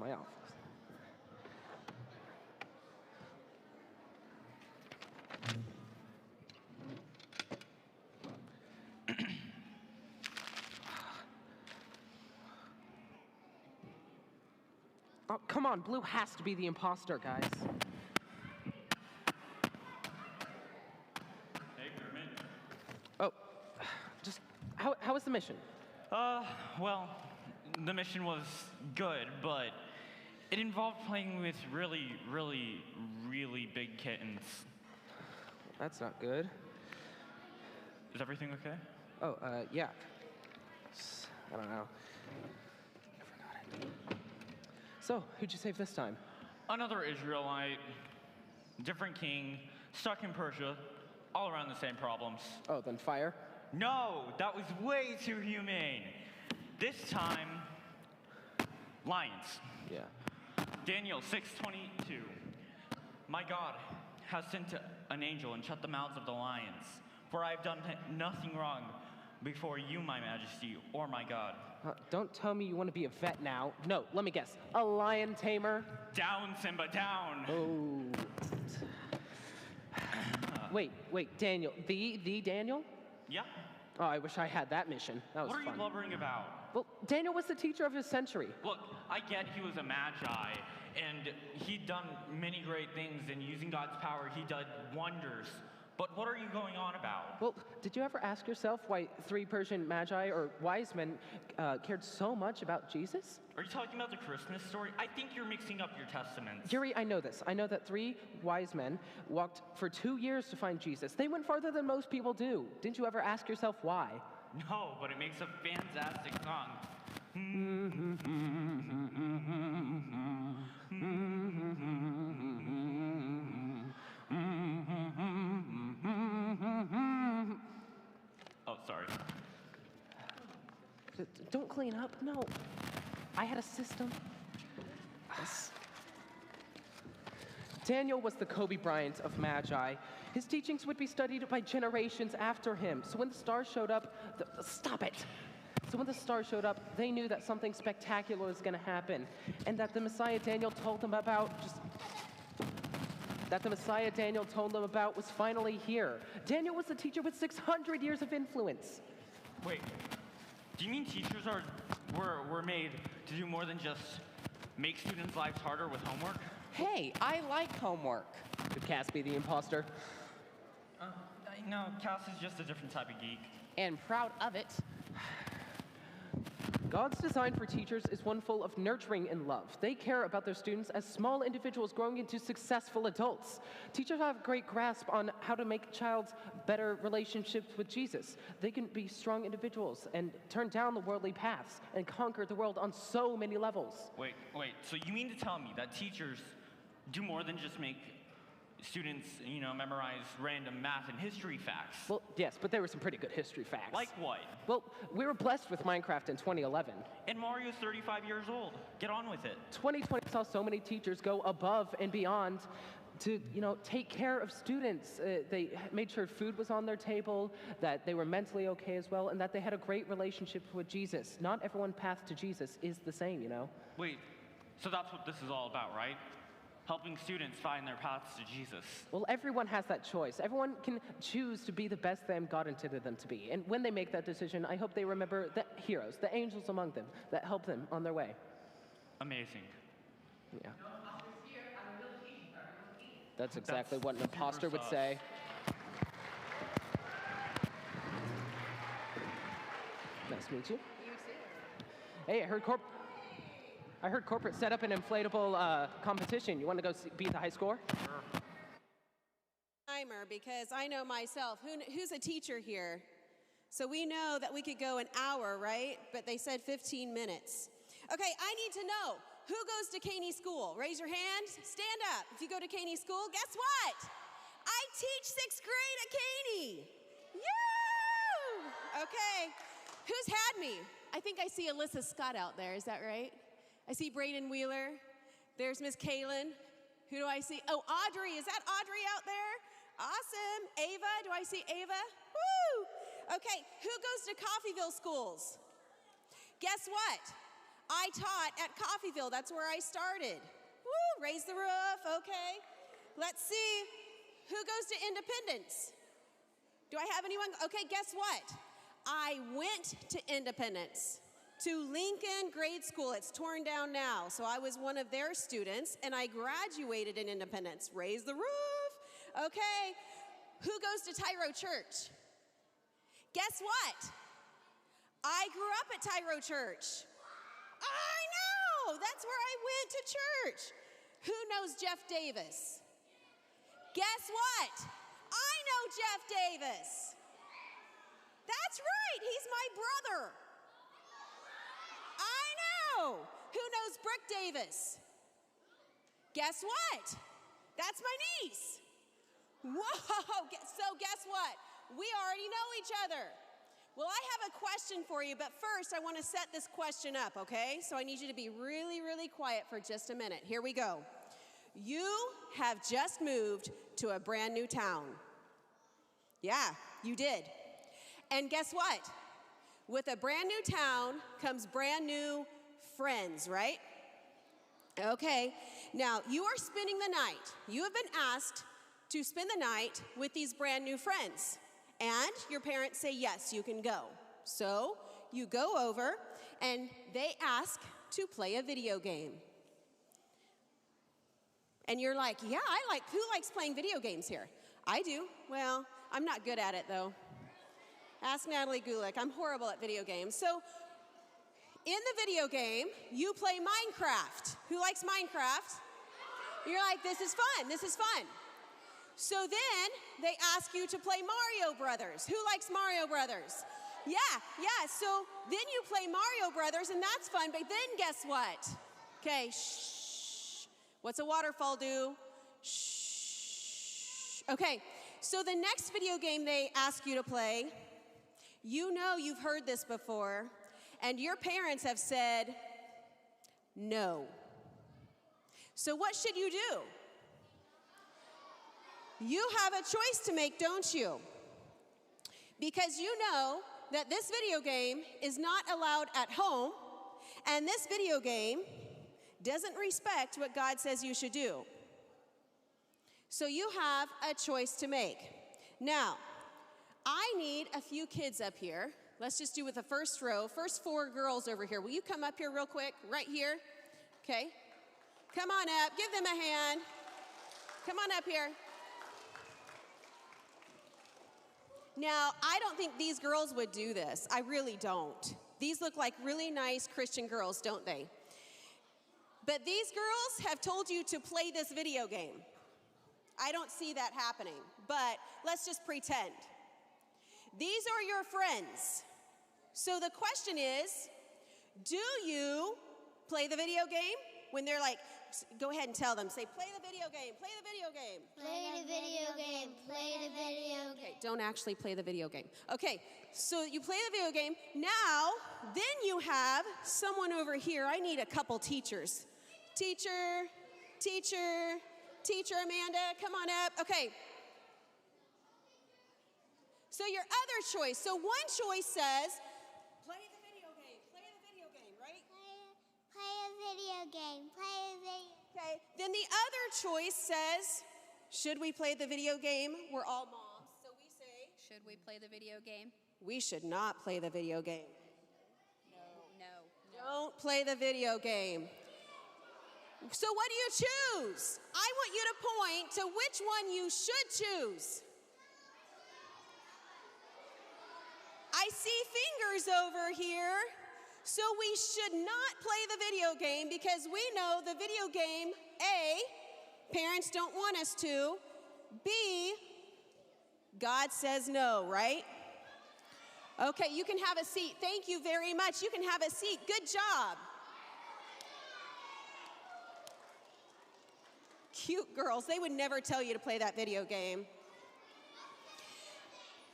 my office. Oh, come on, Blue has to be the imposter, guys. Hey, Kermit. Oh, just, how was the mission? Well, the mission was good, but it involved playing with really, really, really big kittens. That's not good. Is everything okay? Oh, yeah. I don't know. I forgot it. So, who'd you save this time? Another Israelite, different king, stuck in Persia, all around the same problems. Oh, then fire? No, that was way too humane. This time, lions. Yeah. Daniel 6:22. My God has sent an angel and shut the mouths of the lions, for I have done nothing wrong before you, my majesty, or my God. Don't tell me you want to be a vet now. No, let me guess. A lion tamer? Down, Simba, down. Oh. Wait, Daniel. The Daniel? Yeah. Oh, I wish I had that mission. That was What are fun. you blubbering about? Well, Daniel was the teacher of his century. Look, I get he was a magi, and he'd done many great things, and using God's power, he did wonders. But what are you going on about? Well, did you ever ask yourself why 3 Persian magi or wise men cared so much about Jesus? Are you talking about the Christmas story? I think you're mixing up your testaments. Yuri, I know this. I know that 3 wise men walked for 2 years to find Jesus. They went farther than most people do. Didn't you ever ask yourself why? No, but it makes a fantastic song. Oh, sorry. Don't clean up. No. I had a system. Yes. Daniel was the Kobe Bryant of Magi. His teachings would be studied by generations after him. So when the stars showed up, stop it! So when the stars showed up, they knew that something spectacular was going to happen, and that the Messiah Daniel told them about was finally here. Daniel was a teacher with 600 years of influence. Wait, do you mean teachers were made to do more than just make students' lives harder with homework? Hey, I like homework. Could Cass be the imposter? No, Cass is just a different type of geek. And proud of it. God's design for teachers is one full of nurturing and love. They care about their students as small individuals growing into successful adults. Teachers have a great grasp on how to make child's better relationships with Jesus. They can be strong individuals and turn down the worldly paths and conquer the world on so many levels. Wait, so you mean to tell me that teachers do more than just make students, memorize random math and history facts? Well, yes, but there were some pretty good history facts. Like what? Well, we were blessed with Minecraft in 2011. And Mario's 35 years old. Get on with it. 2020 saw so many teachers go above and beyond to, take care of students. They made sure food was on their table, that they were mentally okay as well, and that they had a great relationship with Jesus. Not everyone's path to Jesus is the same, Wait, so that's what this is all about, right? Helping students find their paths to Jesus. Well, everyone has that choice. Everyone can choose to be the best them God intended them to be. And when they make that decision, I hope they remember the heroes, the angels among them, that help them on their way. Amazing. Yeah. That's exactly what an imposter would say. Nice to meet you. You too. Hey, I heard corporate set up an inflatable competition. You want to go beat the high score? Sure. Timer, because I know myself. Who's a teacher here? So we know that we could go an hour, right? But they said 15 minutes. Okay, I need to know, who goes to Caney School? Raise your hand. Stand up if you go to Caney School. Guess what? I teach 6th grade at Caney. Yoo! Okay, who's had me? I think I see Alyssa Scott out there. Is that right? I see Braden Wheeler. There's Miss Kaylin. Who do I see? Oh, Audrey. Is that Audrey out there? Awesome. Ava. Do I see Ava? Woo! Okay, who goes to Coffeyville schools? Guess what? I taught at Coffeyville. That's where I started. Woo, raise the roof, okay. Let's see, who goes to Independence? Do I have anyone? Okay, guess what? I went to Independence, to Lincoln Grade School. It's torn down now. So I was one of their students, and I graduated in Independence. Raise the roof. Okay, who goes to Tyro Church? Guess what? I grew up at Tyro Church. I know, that's where I went to church. Who knows Jeff Davis? Guess what? I know Jeff Davis. That's right, he's my brother. I know. Who knows Brooke Davis? Guess what? That's my niece. Whoa, so guess what? We already know each other. Well, I have a question for you, but first I want to set this question up, okay? So I need you to be really, really quiet for just a minute. Here we go. You have just moved to a brand new town. Yeah, you did. And guess what? With a brand new town comes brand new friends, right? Okay, now you are spending the night. You have been asked to spend the night with these brand new friends. And your parents say, yes, you can go. So you go over and they ask to play a video game. And you're like, yeah, who likes playing video games here? I do. Well, I'm not good at it though. Ask Natalie Gulick. I'm horrible at video games. So in the video game, you play Minecraft. Who likes Minecraft? You're like, this is fun, this is fun. So then they ask you to play Mario Brothers. Who likes Mario Brothers? Yeah, so then you play Mario Brothers and that's fun, but then guess what? Okay, shh. What's a waterfall do? Shh. Okay, so the next video game they ask you to play, you know you've heard this before, and your parents have said, no. So what should you do? You have a choice to make, don't you? Because you know that this video game is not allowed at home, and this video game doesn't respect what God says you should do. So you have a choice to make. Now, I need a few kids up here. Let's just do with the first row. First 4 girls over here. Will you come up here real quick? Right here. Okay. Come on up. Give them a hand. Come on up here. Now, I don't think these girls would do this. I really don't. These look like really nice Christian girls, don't they? But these girls have told you to play this video game. I don't see that happening, but let's just pretend. These are your friends. So the question is, do you play the video game? When they're like, go ahead and tell them, say, play the video game, play the video game. Play the video game, play the video game. Okay, don't actually play the video game. Okay, so you play the video game. Now, then you have someone over here. I need a couple teachers. Teacher, Amanda, come on up. Okay. So your other choice, so one choice says, play the video game, right? Play a video game, play a video. Okay, then the other choice says, should we play the video game? We're all moms, so we say, Should we play the video game? we should not play the video game. No. Don't play the video game. So what do you choose? I want you to point to which one you should choose. I see fingers over here. So we should not play the video game because we know the video game, A, parents don't want us to, B, God says no, right? Okay, you can have a seat. Thank you very much. You can have a seat. Good job. Cute girls. They would never tell you to play that video game.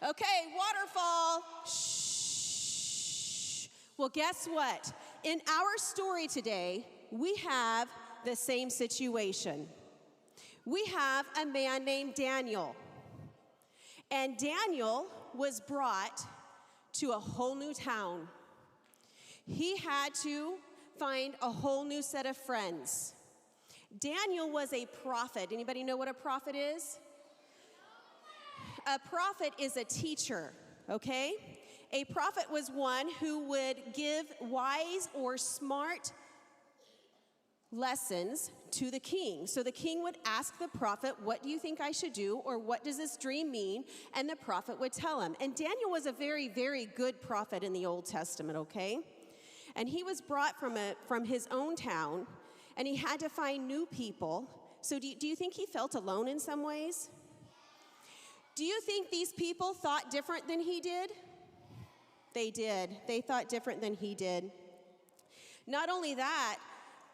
Okay, waterfall. Shh. Well, guess what? In our story today, we have the same situation. We have a man named Daniel. And Daniel was brought to a whole new town. He had to find a whole new set of friends. Daniel was a prophet. Anybody know what a prophet is? A prophet is a teacher, okay? A prophet was one who would give wise or smart lessons to the king. So the king would ask the prophet, what do you think I should do? Or what does this dream mean? And the prophet would tell him. And Daniel was a very, very good prophet in the Old Testament, okay? And he was brought from his own town, and he had to find new people. So do you think he felt alone in some ways? Do you think these people thought different than he did? They did. They thought different than he did. Not only that,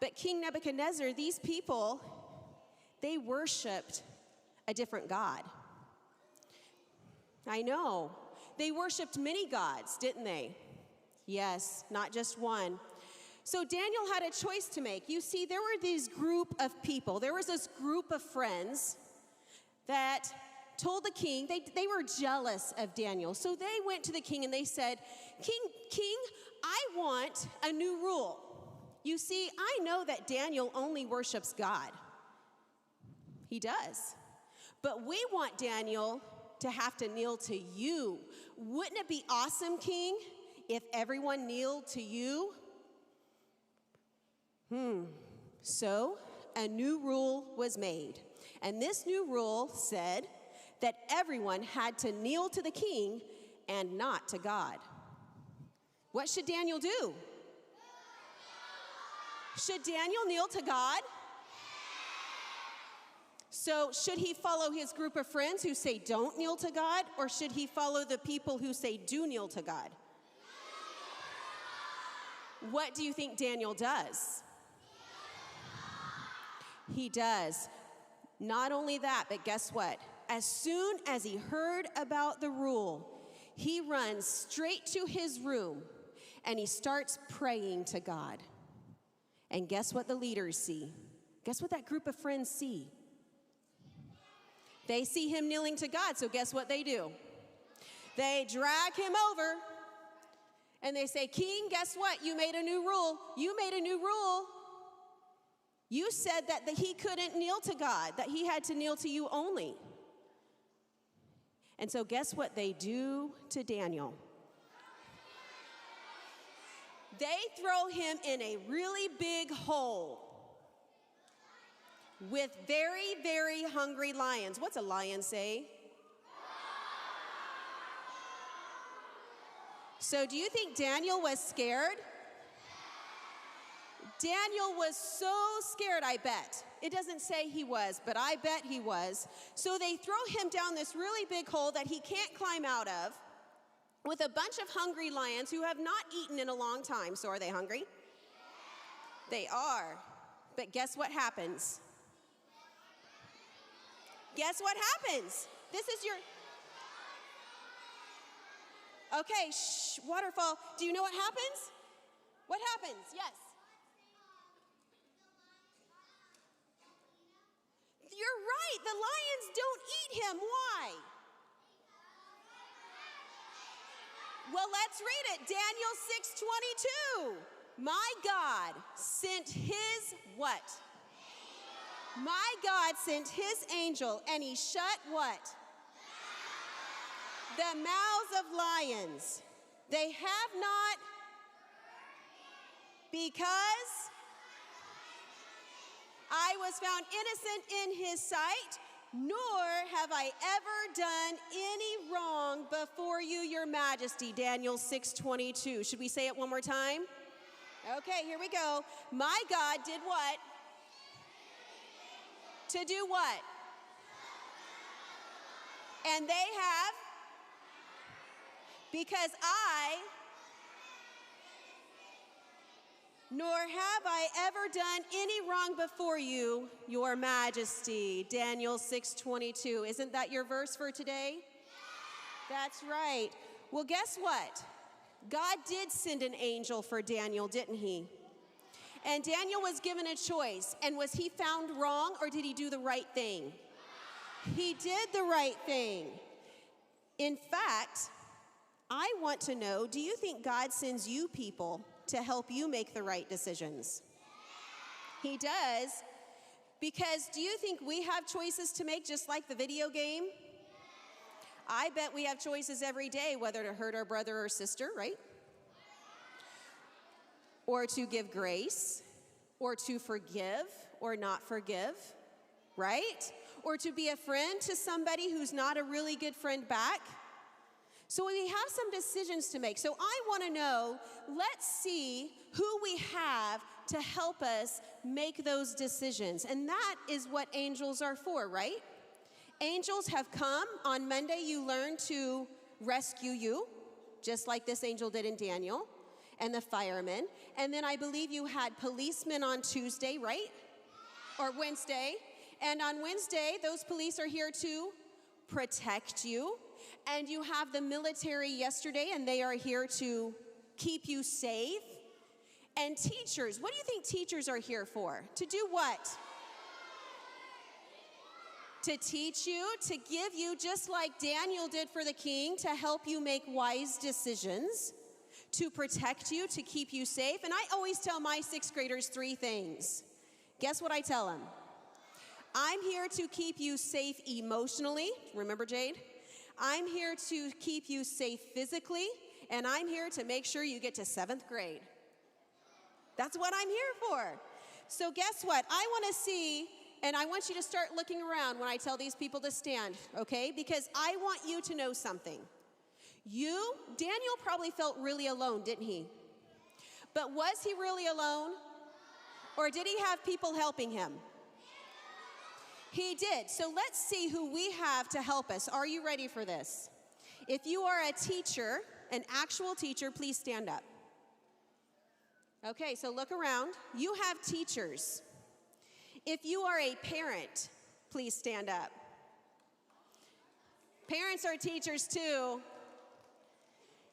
but King Nebuchadnezzar, these people, they worshiped a different God. I know. They worshiped many gods, didn't they? Yes, not just one. So Daniel had a choice to make. You see, there were this group of people. There was this group of friends that told the king, they were jealous of Daniel. So they went to the king and they said, King, I want a new rule. You see, I know that Daniel only worships God. He does. But we want Daniel to have to kneel to you. Wouldn't it be awesome, King, if everyone kneeled to you? So a new rule was made. And this new rule said that everyone had to kneel to the king and not to God. What should Daniel do? Should Daniel kneel to God? So should he follow his group of friends who say don't kneel to God, or should he follow the people who say do kneel to God? What do you think Daniel does? He does. Not only that, but guess what? As soon as he heard about the rule, he runs straight to his room and he starts praying to God. And guess what the leaders see? Guess what that group of friends see? They see him kneeling to God, so guess what they do? They drag him over and they say, King, guess what? You made a new rule. You made a new rule. You said that he couldn't kneel to God, that he had to kneel to you only. And so guess what they do to Daniel? They throw him in a really big hole with very, very hungry lions. What's a lion say? So do you think Daniel was scared? Daniel was so scared, I bet. It doesn't say he was, but I bet he was. So they throw him down this really big hole that he can't climb out of with a bunch of hungry lions who have not eaten in a long time. So are they hungry? They are. But guess what happens? Guess what happens? This is your... Okay, shh, waterfall. Do you know what happens? What happens? Yes. You're right. The lions don't eat him. Why? Well, let's read it. Daniel 6:22. My God sent his what? My God sent his angel, and he shut what? The mouths of lions. They have not, because I was found innocent in his sight, nor have I ever done any wrong before you, your majesty. Daniel 6:22. Should we say it one more time? Okay, here we go. My God did what? To do what? And they have, because I, nor have I ever done any wrong before you, your majesty. Daniel 6:22. Isn't that your verse for today? That's right. Well, guess what? God did send an angel for Daniel, didn't he? And Daniel was given a choice. And was he found wrong, or did he do the right thing? He did the right thing. In fact, I want to know, do you think God sends you people to help you make the right decisions. He does, because do you think we have choices to make just like the video game? I bet we have choices every day whether to hurt our brother or sister, right? Or to give grace, or to forgive or not forgive, right? Or to be a friend to somebody who's not a really good friend back. So we have some decisions to make. So I want to know, let's see who we have to help us make those decisions. And that is what angels are for, right? Angels have come. On Monday, you learned to rescue you, just like this angel did in Daniel, and the firemen. And then I believe you had policemen on Tuesday, right? Or Wednesday. And on Wednesday, those police are here to protect you. And you have the military yesterday, and they are here to keep you safe. And teachers, what do you think teachers are here for? To do what? To teach you, to give you, just like Daniel did for the king, to help you make wise decisions, to protect you, to keep you safe. And I always tell my 6th graders 3 things. Guess what I tell them? I'm here to keep you safe emotionally. Remember, Jade? I'm here to keep you safe physically, and I'm here to make sure you get to 7th grade. That's what I'm here for. So guess what? I want to see, and I want you to start looking around when I tell these people to stand, okay? Because I want you to know something. Daniel probably felt really alone, didn't he? But was he really alone? Or did he have people helping him? He did. So let's see who we have to help us. Are you ready for this? If you are a teacher, an actual teacher, please stand up. Okay, so look around. You have teachers. If you are a parent, please stand up. Parents are teachers too.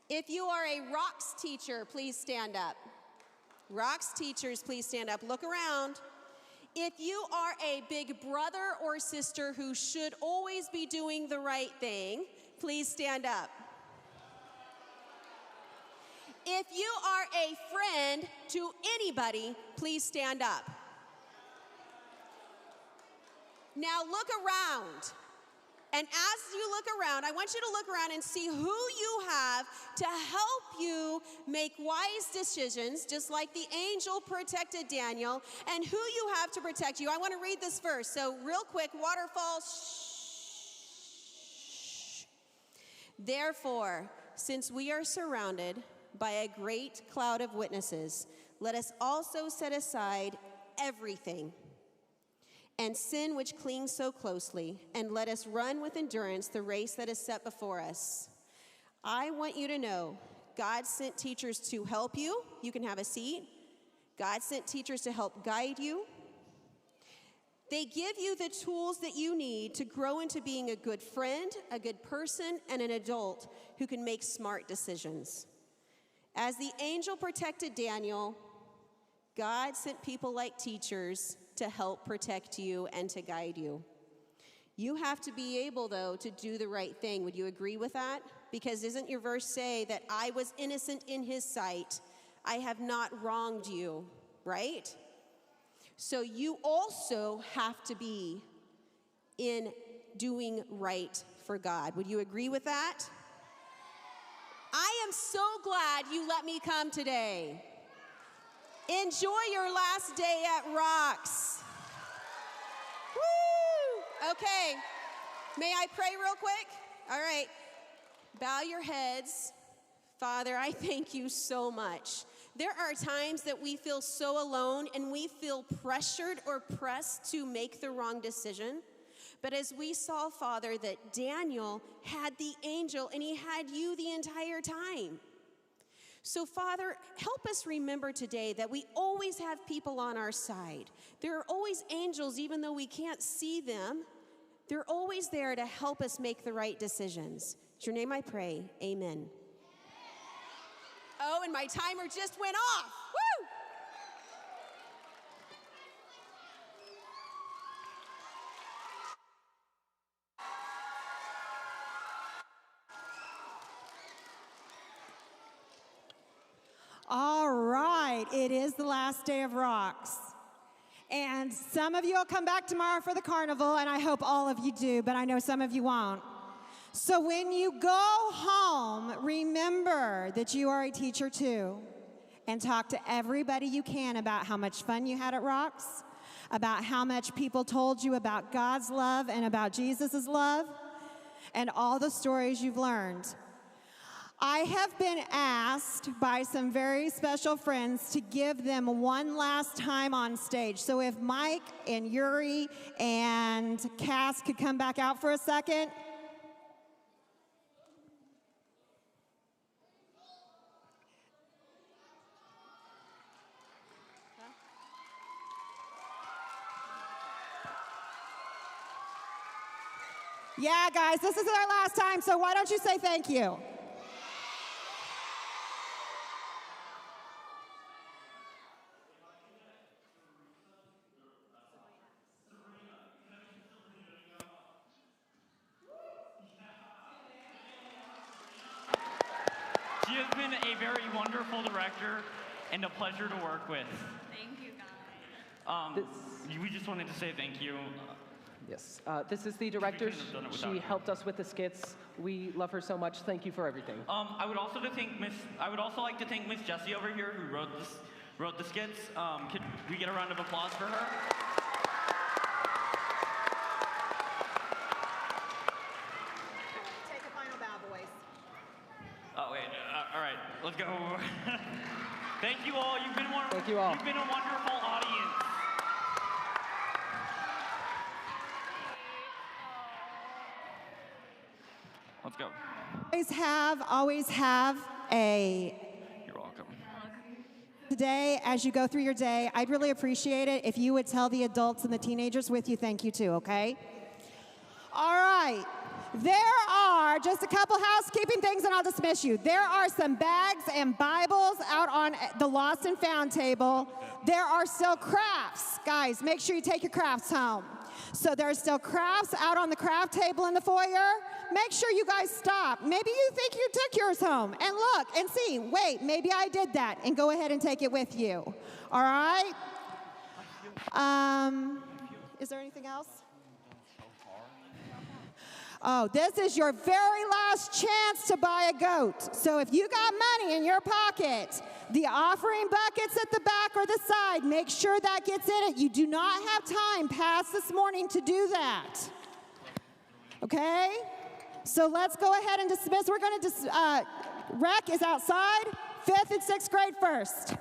If you are a rocks teacher, please stand up. Rocks teachers, please stand up. Look around. If you are a big brother or sister who should always be doing the right thing, please stand up. If you are a friend to anybody, please stand up. Now look around. And as you look around, I want you to look around and see who you have to help you make wise decisions, just like the angel protected Daniel, and who you have to protect you. I want to read this verse. So real quick, waterfall. Shh. Therefore, since we are surrounded by a great cloud of witnesses, let us also set aside everything and sin which clings so closely, and let us run with endurance the race that is set before us. I want you to know, God sent teachers to help you. You can have a seat. God sent teachers to help guide you. They give you the tools that you need to grow into being a good friend, a good person, and an adult who can make smart decisions. As the angel protected Daniel, God sent people like teachers to help protect you and to guide you. You have to be able, though, to do the right thing. Would you agree with that? Because doesn't your verse say that I was innocent in his sight? I have not wronged you, right? So you also have to be in doing right for God. Would you agree with that? I am so glad you let me come today. Enjoy your last day at Rocks. Woo! Okay, may I pray real quick? All right, bow your heads. Father, I thank you so much. There are times that we feel so alone and we feel pressured or pressed to make the wrong decision. But as we saw, Father, that Daniel had the angel and he had you the entire time. So, Father, help us remember today that we always have people on our side. There are always angels, even though we can't see them. They're always there to help us make the right decisions. In your name I pray, amen. Oh, and my timer just went off. Woo! All right. right, it is the last day of rocks. And some of you will come back tomorrow for the carnival, and I hope all of you do, but I know some of you won't. So when you go home, remember that you are a teacher too, and talk to everybody you can about how much fun you had at Rocks, about how much people told you about God's love and about Jesus' love, and all the stories you've learned. I have been asked by some very special friends to give them one last time on stage. So if Mike and Yuri and Cass could come back out for a second. Yeah, guys, this is our last time, so why don't you say thank you? She has been a very wonderful director and a pleasure to work with. Thank you, guys. We just wanted to say thank you. Yes, this is the director. couldn't have done it She without you. helped us with the skits. We love her so much. Thank you for everything. I would also like to thank Miss Jessie over here who wrote the skits. Could we get a round of applause for her? Take a final bow, boys. Oh wait, all right, let's go. Thank you all. You've been Thank you all. You've been a wonderful audience. Let's go. Always have a You're welcome. today as you go through your day. I'd really appreciate it if you would tell the adults and the teenagers with you thank you too, okay? All right. There are just a couple housekeeping things and I'll dismiss you. There are some bags and Bibles out on the lost and found table. There are still crafts. Guys, make sure you take your crafts home. So there's still crafts out on the craft table in the foyer. Make sure you guys stop. Maybe you think you took yours home and look and see, wait, maybe I did that, and go ahead and take it with you. All right? Is there anything else? Oh, this is your very last chance to buy a goat. So if you got money in your pocket, the offering buckets at the back or the side, make sure that gets in it. You do not have time past this morning to do that. Okay? So let's go ahead and dismiss. We're going to rec is outside, 5th and 6th grade first.